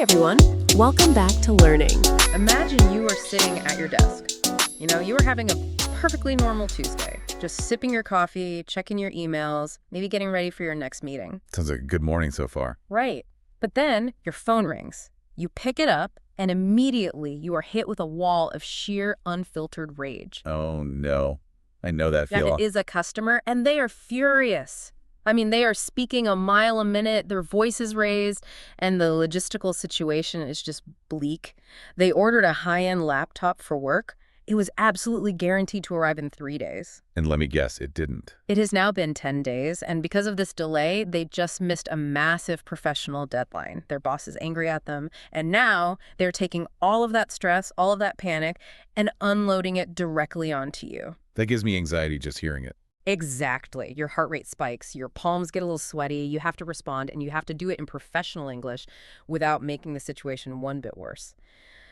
everyone. Welcome back to Learning. Imagine you are sitting at your desk. You are having a perfectly normal Tuesday, just sipping your coffee, checking your emails, maybe getting ready for your next meeting. Sounds like a good morning so far. Right. But then your phone rings. You pick it up, and immediately you are hit with a wall of sheer unfiltered rage. Oh, no. I know that That feeling. is a customer, and they are furious. I mean, they are speaking a mile a minute, their voice is raised, and the logistical situation is just bleak. They ordered a high-end laptop for work. It was absolutely guaranteed to arrive in 3 days. And let me guess, it didn't. It has now been 10 days, and because of this delay, they just missed a massive professional deadline. Their boss is angry at them, and now they're taking all of that stress, all of that panic, and unloading it directly onto you. That gives me anxiety just hearing it. Exactly. Your heart rate spikes, your palms get a little sweaty, you have to respond, and you have to do it in professional English without making the situation one bit worse.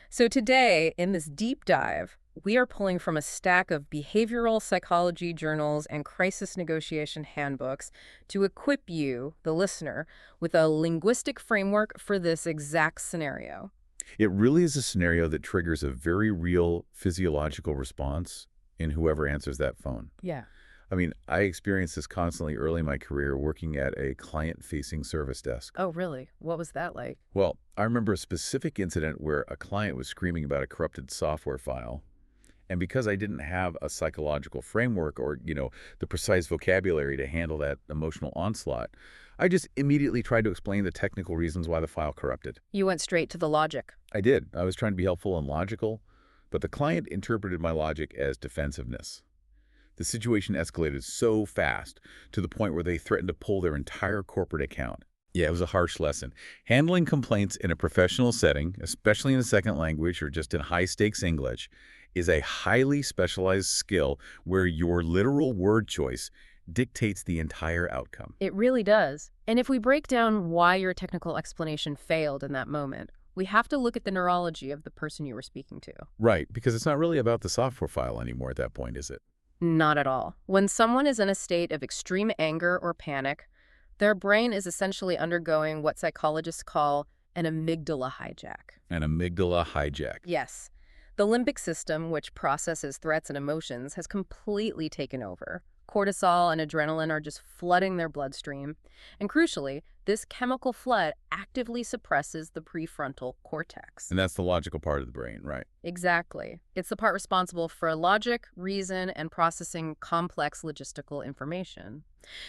So today, in this deep dive, we are pulling from a stack of behavioral psychology journals and crisis negotiation handbooks to equip you, the listener, with a linguistic framework for this exact scenario. It really is a scenario that triggers a very real physiological response in whoever answers that phone. Yeah. I mean, I experienced this constantly early in my career working at a client-facing service desk. Oh, really? What was that like? Well, I remember a specific incident where a client was screaming about a corrupted software file. And because I didn't have a psychological framework or, the precise vocabulary to handle that emotional onslaught, I just immediately tried to explain the technical reasons why the file corrupted. You went straight to the logic. I did. I was trying to be helpful and logical, but the client interpreted my logic as defensiveness. The situation escalated so fast to the point where they threatened to pull their entire corporate account. Yeah, it was a harsh lesson. Handling complaints in a professional setting, especially in a second language or just in high-stakes English, is a highly specialized skill where your literal word choice dictates the entire outcome. It really does. And if we break down why your technical explanation failed in that moment, we have to look at the neurology of the person you were speaking to. Right, because it's not really about the software file anymore at that point, is it? Not at all. When someone is in a state of extreme anger or panic, their brain is essentially undergoing what psychologists call an amygdala hijack. An amygdala hijack. Yes. The limbic system, which processes threats and emotions, has completely taken over. Cortisol and adrenaline are just flooding their bloodstream. And crucially, this chemical flood actively suppresses the prefrontal cortex. And that's the logical part of the brain, right? Exactly. It's the part responsible for logic, reason, and processing complex logistical information.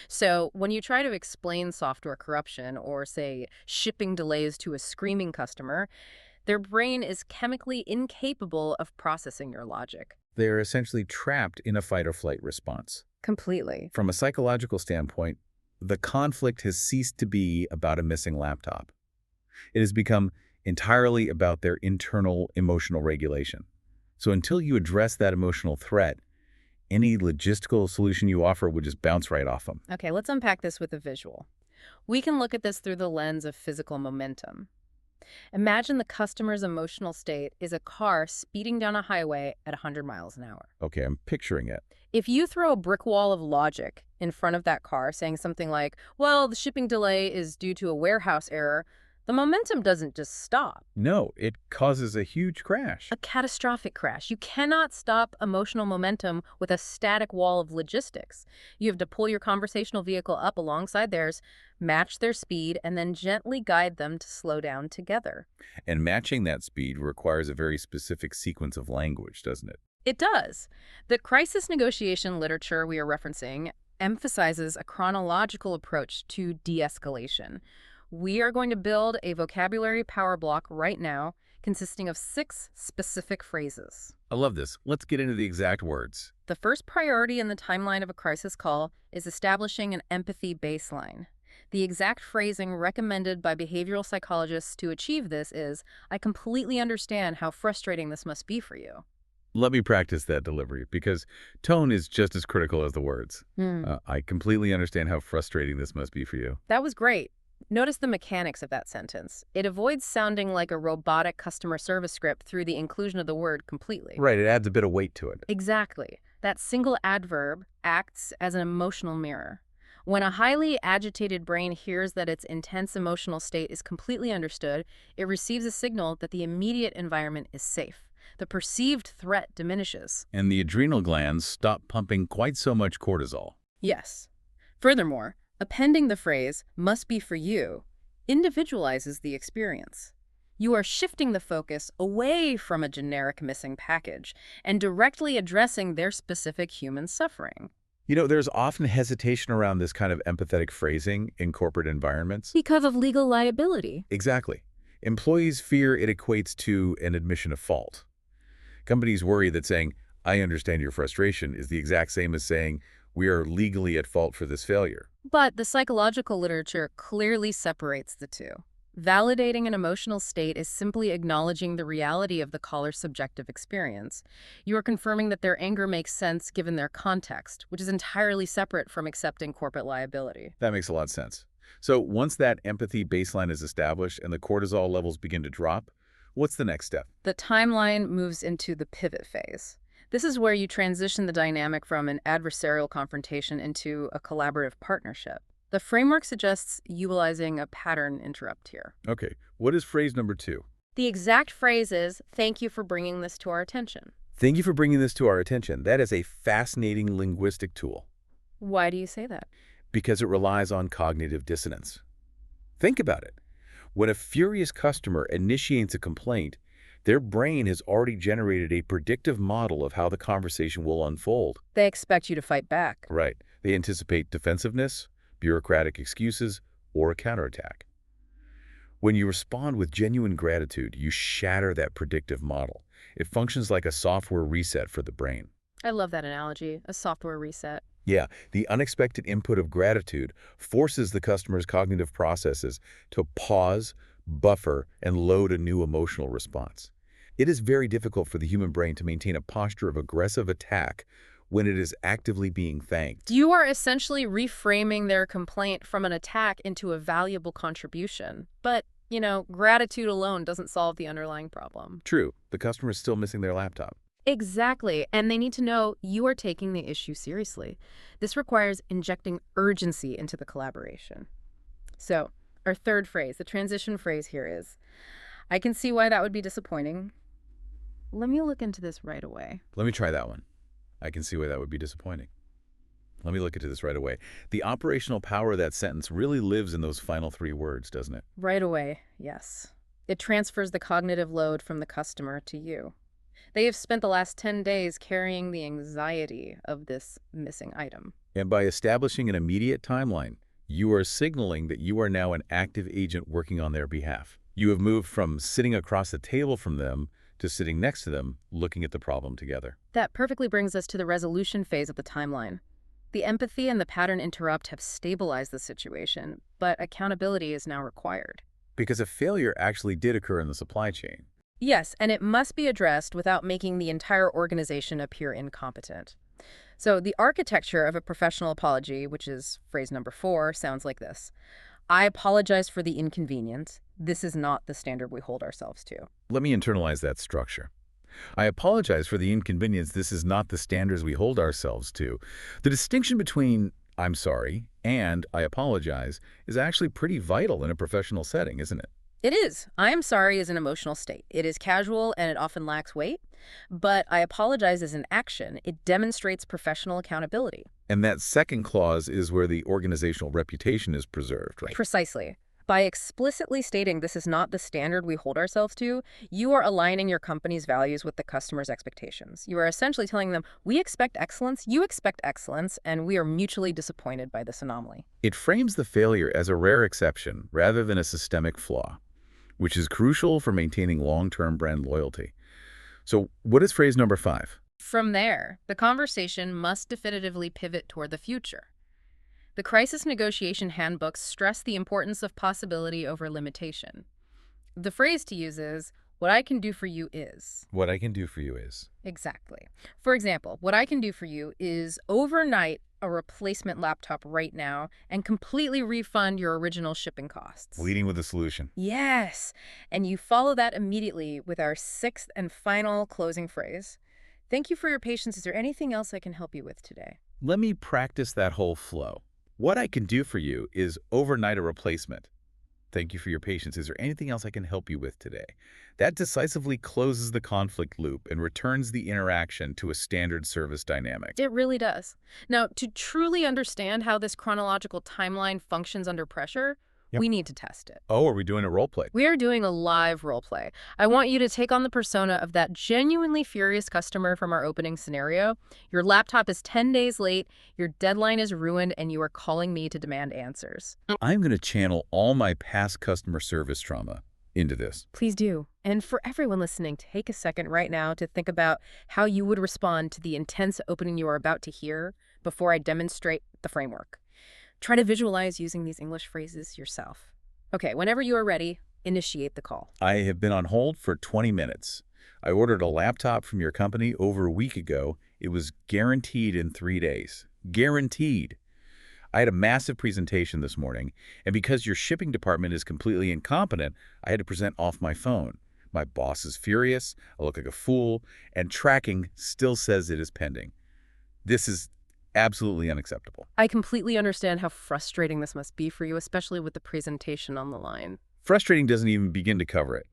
So when you try to explain software corruption or, say, shipping delays to a screaming customer, their brain is chemically incapable of processing your logic. They are essentially trapped in a fight-or-flight response. Completely. From a psychological standpoint, the conflict has ceased to be about a missing laptop. It has become entirely about their internal emotional regulation. So until you address that emotional threat, any logistical solution you offer would just bounce right off them. Okay, let's unpack this with a visual. We can look at this through the lens of physical momentum. Imagine the customer's emotional state is a car speeding down a highway at 100 miles an hour. Okay, I'm picturing it. If you throw a brick wall of logic in front of that car saying something like, well, the shipping delay is due to a warehouse error, the momentum doesn't just stop. No, it causes a huge crash. A catastrophic crash. You cannot stop emotional momentum with a static wall of logistics. You have to pull your conversational vehicle up alongside theirs, match their speed, and then gently guide them to slow down together. And matching that speed requires a very specific sequence of language, doesn't it? It does. The crisis negotiation literature we are referencing emphasizes a chronological approach to de-escalation. We are going to build a vocabulary power block right now consisting of 6 specific phrases. I love this. Let's get into the exact words. The first priority in the timeline of a crisis call is establishing an empathy baseline. The exact phrasing recommended by behavioral psychologists to achieve this is, I completely understand how frustrating this must be for you. Let me practice that delivery because tone is just as critical as the words. I completely understand how frustrating this must be for you. That was great. Notice the mechanics of that sentence. It avoids sounding like a robotic customer service script through the inclusion of the word completely. Right, it adds a bit of weight to it. Exactly. That single adverb acts as an emotional mirror. When a highly agitated brain hears that its intense emotional state is completely understood, it receives a signal that the immediate environment is safe. The perceived threat diminishes. And the adrenal glands stop pumping quite so much cortisol. Yes. Furthermore, appending the phrase, must be for you, individualizes the experience. You are shifting the focus away from a generic missing package and directly addressing their specific human suffering. You know, there's often hesitation around this kind of empathetic phrasing in corporate environments. Because of legal liability. Exactly. Employees fear it equates to an admission of fault. Companies worry that saying, "I understand your frustration," is the exact same as saying, "We are legally at fault for this failure." But the psychological literature clearly separates the two. Validating an emotional state is simply acknowledging the reality of the caller's subjective experience. You are confirming that their anger makes sense given their context, which is entirely separate from accepting corporate liability. That makes a lot of sense. So once that empathy baseline is established and the cortisol levels begin to drop, what's the next step? The timeline moves into the pivot phase. This is where you transition the dynamic from an adversarial confrontation into a collaborative partnership. The framework suggests utilizing a pattern interrupt here. Okay, what is phrase number 2? The exact phrase is, "Thank you for bringing this to our attention." Thank you for bringing this to our attention. That is a fascinating linguistic tool Why do you say that? because it relies on cognitive dissonance. Think about it. When a furious customer initiates a complaint, their brain has already generated a predictive model of how the conversation will unfold. They expect you to fight back. Right. They anticipate defensiveness, bureaucratic excuses, or a counterattack. When you respond with genuine gratitude, you shatter that predictive model. It functions like a software reset for the brain. I love that analogy, a software reset. Yeah, the unexpected input of gratitude forces the customer's cognitive processes to pause, buffer, and load a new emotional response. It is very difficult for the human brain to maintain a posture of aggressive attack when it is actively being thanked. You are essentially reframing their complaint from an attack into a valuable contribution. But, gratitude alone doesn't solve the underlying problem. True, the customer is still missing their laptop. Exactly, and they need to know you are taking the issue seriously. This requires injecting urgency into the collaboration. So, our third phrase, the transition phrase here is, "I can see why that would be disappointing. Let me look into this right away." Let me try that one. I can see why that would be disappointing. Let me look into this right away. The operational power of that sentence really lives in those final 3 words, doesn't it? Right away, yes. It transfers the cognitive load from the customer to you. They have spent the last 10 days carrying the anxiety of this missing item. And by establishing an immediate timeline, you are signaling that you are now an active agent working on their behalf. You have moved from sitting across the table from them to sitting next to them, looking at the problem together. That perfectly brings us to the resolution phase of the timeline. The empathy and the pattern interrupt have stabilized the situation, but accountability is now required. Because a failure actually did occur in the supply chain. Yes, and it must be addressed without making the entire organization appear incompetent. So the architecture of a professional apology, which is phrase number 4, sounds like this. "I apologize for the inconvenience. This is not the standard we hold ourselves to." Let me internalize that structure. I apologize for the inconvenience. This is not the standards we hold ourselves to. The distinction between "I'm sorry" and "I apologize" is actually pretty vital in a professional setting, isn't it? It is. "I am sorry" is an emotional state. It is casual and it often lacks weight. But "I apologize" is an action. It demonstrates professional accountability. And that second clause is where the organizational reputation is preserved, right? Precisely. By explicitly stating this is not the standard we hold ourselves to, you are aligning your company's values with the customer's expectations. You are essentially telling them, we expect excellence, you expect excellence, and we are mutually disappointed by this anomaly. It frames the failure as a rare exception rather than a systemic flaw, which is crucial for maintaining long-term brand loyalty. So what is phrase number 5? From there, the conversation must definitively pivot toward the future. The crisis negotiation handbooks stress the importance of possibility over limitation. The phrase to use is, "What I can do for you is." What I can do for you is. Exactly. For example, what I can do for you is overnight a replacement laptop right now and completely refund your original shipping costs. Leading with a solution. Yes. And you follow that immediately with our 6th and final closing phrase. "Thank you for your patience. Is there anything else I can help you with today?" Let me practice that whole flow. What I can do for you is overnight a replacement. Thank you for your patience. Is there anything else I can help you with today? That decisively closes the conflict loop and returns the interaction to a standard service dynamic. It really does. Now, to truly understand how this chronological timeline functions under pressure, Yep. we need to test it. Oh, are we doing a role play? We are doing a live role play. I want you to take on the persona of that genuinely furious customer from our opening scenario. Your laptop is 10 days late, your deadline is ruined, and you are calling me to demand answers. I'm going to channel all my past customer service trauma into this. Please do. And for everyone listening, take a second right now to think about how you would respond to the intense opening you are about to hear before I demonstrate the framework. Try to visualize using these English phrases yourself. Okay, whenever you are ready, initiate the call. I have been on hold for 20 minutes. I ordered a laptop from your company over a week ago. It was guaranteed in 3 days. Guaranteed. I had a massive presentation this morning, and because your shipping department is completely incompetent, I had to present off my phone. My boss is furious, I look like a fool, and tracking still says it is pending. This is absolutely unacceptable. I completely understand how frustrating this must be for you, especially with the presentation on the line. Frustrating doesn't even begin to cover it.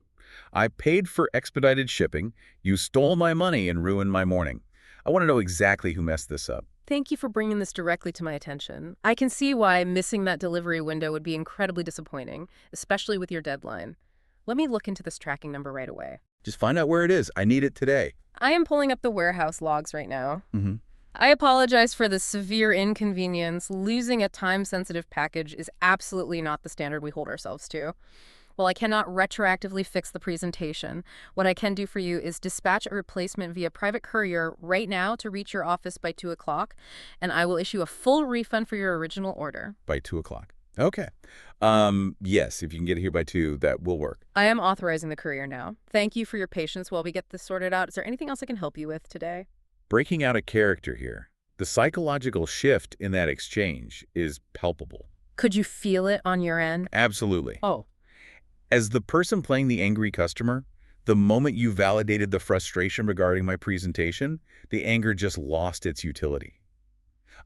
I paid for expedited shipping, you stole my money and ruined my morning. I want to know exactly who messed this up. Thank you for bringing this directly to my attention. I can see why missing that delivery window would be incredibly disappointing, especially with your deadline. Let me look into this tracking number right away. Just find out where it is. I need it today. I am pulling up the warehouse logs right now. Mm-hmm. I apologize for the severe inconvenience. Losing a time-sensitive package is absolutely not the standard we hold ourselves to. While I cannot retroactively fix the presentation, what I can do for you is dispatch a replacement via private courier right now to reach your office by 2 o'clock, and I will issue a full refund for your original order. By 2 o'clock. Okay. Yes, if you can get it here by 2, that will work. I am authorizing the courier now. Thank you for your patience while we get this sorted out. Is there anything else I can help you with today? Breaking out a character here. The psychological shift in that exchange is palpable. Could you feel it on your end? Absolutely. Oh. As the person playing the angry customer, the moment you validated the frustration regarding my presentation, the anger just lost its utility.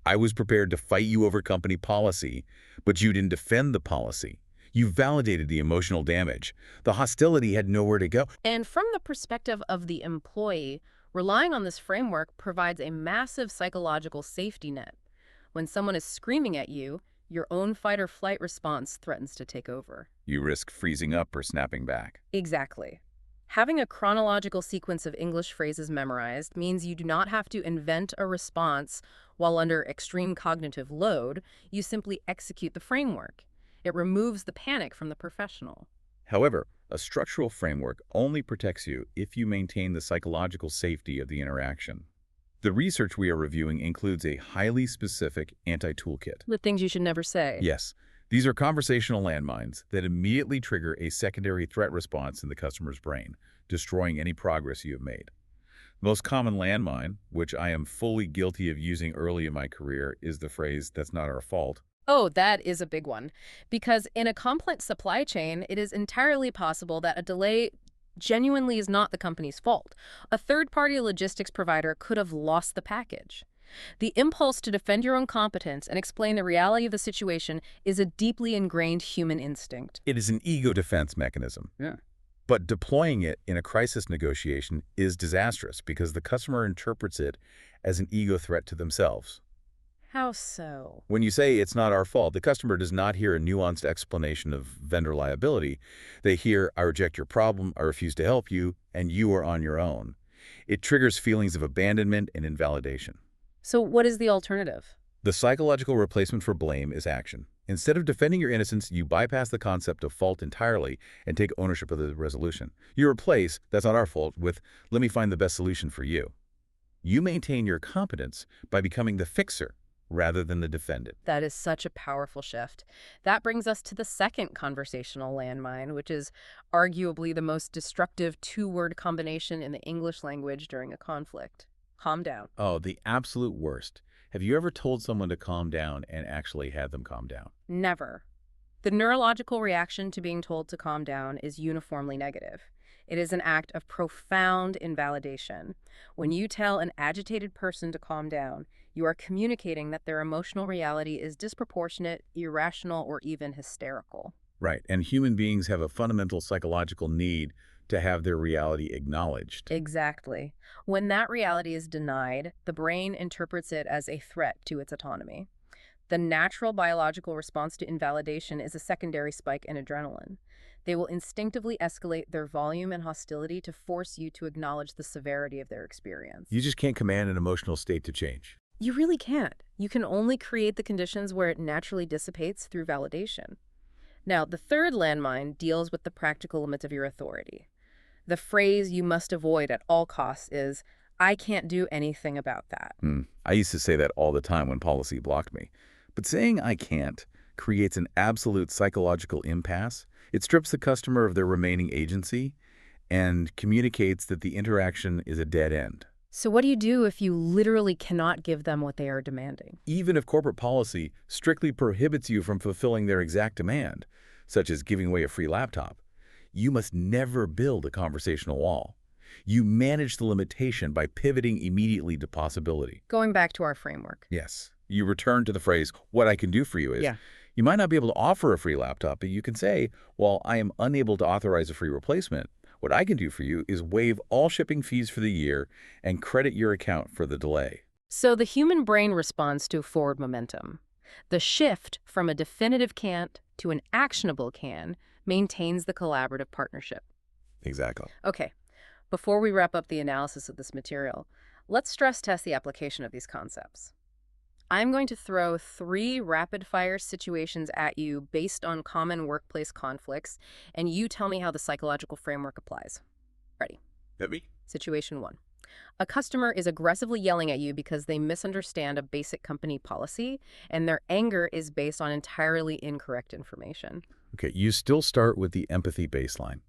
I was prepared to fight you over company policy, but you didn't defend the policy. You validated the emotional damage. The hostility had nowhere to go. And from the perspective of the employee, relying on this framework provides a massive psychological safety net. When someone is screaming at you, your own fight or flight response threatens to take over. You risk freezing up or snapping back. Exactly. Having a chronological sequence of English phrases memorized means you do not have to invent a response while under extreme cognitive load. You simply execute the framework. It removes the panic from the professional. However, a structural framework only protects you if you maintain the psychological safety of the interaction. The research we are reviewing includes a highly specific anti-toolkit. The things you should never say. Yes, these are conversational landmines that immediately trigger a secondary threat response in the customer's brain, destroying any progress you have made. The most common landmine, which I am fully guilty of using early in my career, is the phrase, "That's not our fault." Oh, that is a big one. Because in a complex supply chain, it is entirely possible that a delay genuinely is not the company's fault. A third-party logistics provider could have lost the package. The impulse to defend your own competence and explain the reality of the situation is a deeply ingrained human instinct. It is an ego defense mechanism. Yeah. But deploying it in a crisis negotiation is disastrous because the customer interprets it as an ego threat to themselves. How so? When you say it's not our fault, the customer does not hear a nuanced explanation of vendor liability. They hear, "I reject your problem, I refuse to help you, and you are on your own." It triggers feelings of abandonment and invalidation. So what is the alternative? The psychological replacement for blame is action. Instead of defending your innocence, you bypass the concept of fault entirely and take ownership of the resolution. You replace, "That's not our fault," with, "Let me find the best solution for you." You maintain your competence by becoming the fixer rather than the defendant. That is such a powerful shift. That brings us to the second conversational landmine, which is arguably the most destructive two-word combination in the English language during a conflict. Calm down. Oh, the absolute worst. Have you ever told someone to calm down and actually had them calm down? Never. The neurological reaction to being told to calm down is uniformly negative. It is an act of profound invalidation. When you tell an agitated person to calm down, You are communicating that their emotional reality is disproportionate, irrational, or even hysterical. Right, and human beings have a fundamental psychological need to have their reality acknowledged. Exactly. When that reality is denied, the brain interprets it as a threat to its autonomy. The natural biological response to invalidation is a secondary spike in adrenaline. They will instinctively escalate their volume and hostility to force you to acknowledge the severity of their experience. You just can't command an emotional state to change. You really can't. You can only create the conditions where it naturally dissipates through validation. Now, the third landmine deals with the practical limits of your authority. The phrase you must avoid at all costs is, "I can't do anything about that." I used to say that all the time when policy blocked me. But saying I can't creates an absolute psychological impasse. It strips the customer of their remaining agency and communicates that the interaction is a dead end. So what do you do if you literally cannot give them what they are demanding? Even if corporate policy strictly prohibits you from fulfilling their exact demand, such as giving away a free laptop, you must never build a conversational wall. You manage the limitation by pivoting immediately to possibility. Going back to our framework. Yes. You return to the phrase, what I can do for you is, Yeah. you might not be able to offer a free laptop, but you can say, well, I am unable to authorize a free replacement. What I can do for you is waive all shipping fees for the year and credit your account for the delay. So the human brain responds to forward momentum. The shift from a definitive can't to an actionable can maintains the collaborative partnership. Exactly. Okay, before we wrap up the analysis of this material, let's stress test the application of these concepts. I'm going to throw 3 rapid-fire situations at you based on common workplace conflicts, and you tell me how the psychological framework applies. Ready? Hit me. Situation 1. A customer is aggressively yelling at you because they misunderstand a basic company policy, and their anger is based on entirely incorrect information. Okay, you still start with the empathy baseline.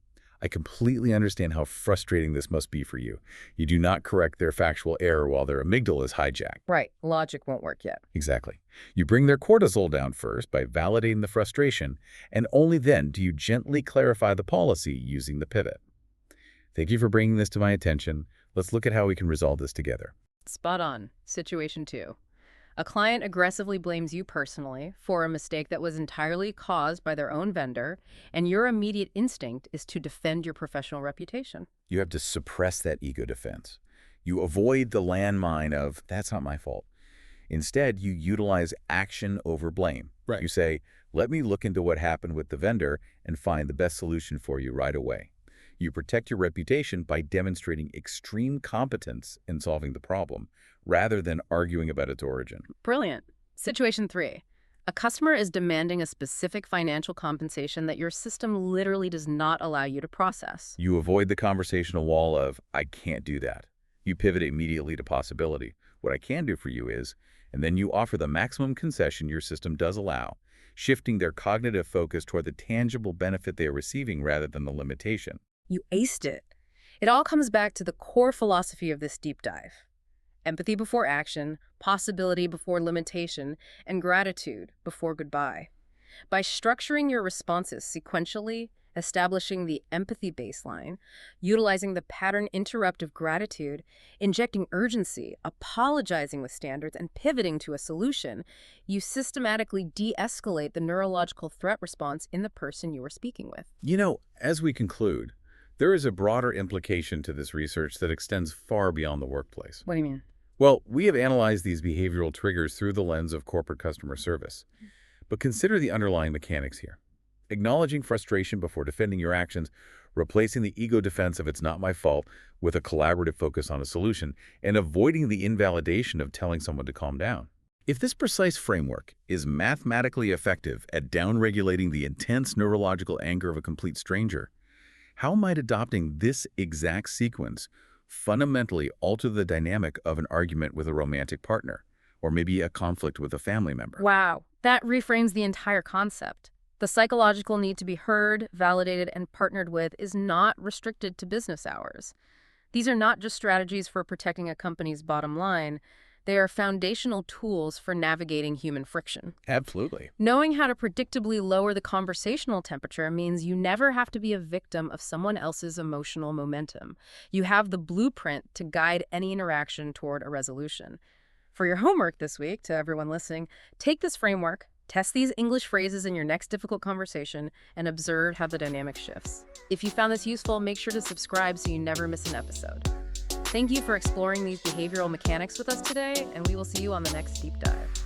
I completely understand how frustrating this must be for you. You do not correct their factual error while their amygdala is hijacked. Right, logic won't work yet. Exactly. You bring their cortisol down first by validating the frustration, and only then do you gently clarify the policy using the pivot. Thank you for bringing this to my attention. Let's look at how we can resolve this together. Spot on. Situation 2. A client aggressively blames you personally for a mistake that was entirely caused by their own vendor, and your immediate instinct is to defend your professional reputation. You have to suppress that ego defense. You avoid the landmine of, that's not my fault. Instead, you utilize action over blame. Right. You say, let me look into what happened with the vendor and find the best solution for you right away. You protect your reputation by demonstrating extreme competence in solving the problem, rather than arguing about its origin. Brilliant. Situation 3. A customer is demanding a specific financial compensation that your system literally does not allow you to process. You avoid the conversational wall of, I can't do that. You pivot immediately to possibility. What I can do for you is, and then you offer the maximum concession your system does allow, shifting their cognitive focus toward the tangible benefit they are receiving rather than the limitation. You aced it. It all comes back to the core philosophy of this deep dive. Empathy before action, possibility before limitation, and gratitude before goodbye. By structuring your responses sequentially, establishing the empathy baseline, utilizing the pattern interruptive gratitude, injecting urgency, apologizing with standards, and pivoting to a solution, you systematically de-escalate the neurological threat response in the person you are speaking with. You know, as we conclude, there is a broader implication to this research that extends far beyond the workplace. What do you mean? Well, we have analyzed these behavioral triggers through the lens of corporate customer service. But consider the underlying mechanics here. Acknowledging frustration before defending your actions, replacing the ego defense of it's not my fault with a collaborative focus on a solution, and avoiding the invalidation of telling someone to calm down. If this precise framework is mathematically effective at downregulating the intense neurological anger of a complete stranger, how might adopting this exact sequence fundamentally alter the dynamic of an argument with a romantic partner, or maybe a conflict with a family member? Wow, that reframes the entire concept. The psychological need to be heard, validated, and partnered with is not restricted to business hours. These are not just strategies for protecting a company's bottom line. They are foundational tools for navigating human friction. Absolutely. Knowing how to predictably lower the conversational temperature means you never have to be a victim of someone else's emotional momentum. You have the blueprint to guide any interaction toward a resolution. For your homework this week, to everyone listening, take this framework, test these English phrases in your next difficult conversation, and observe how the dynamic shifts. If you found this useful, make sure to subscribe so you never miss an episode. Thank you for exploring these behavioral mechanics with us today, and we will see you on the next deep dive.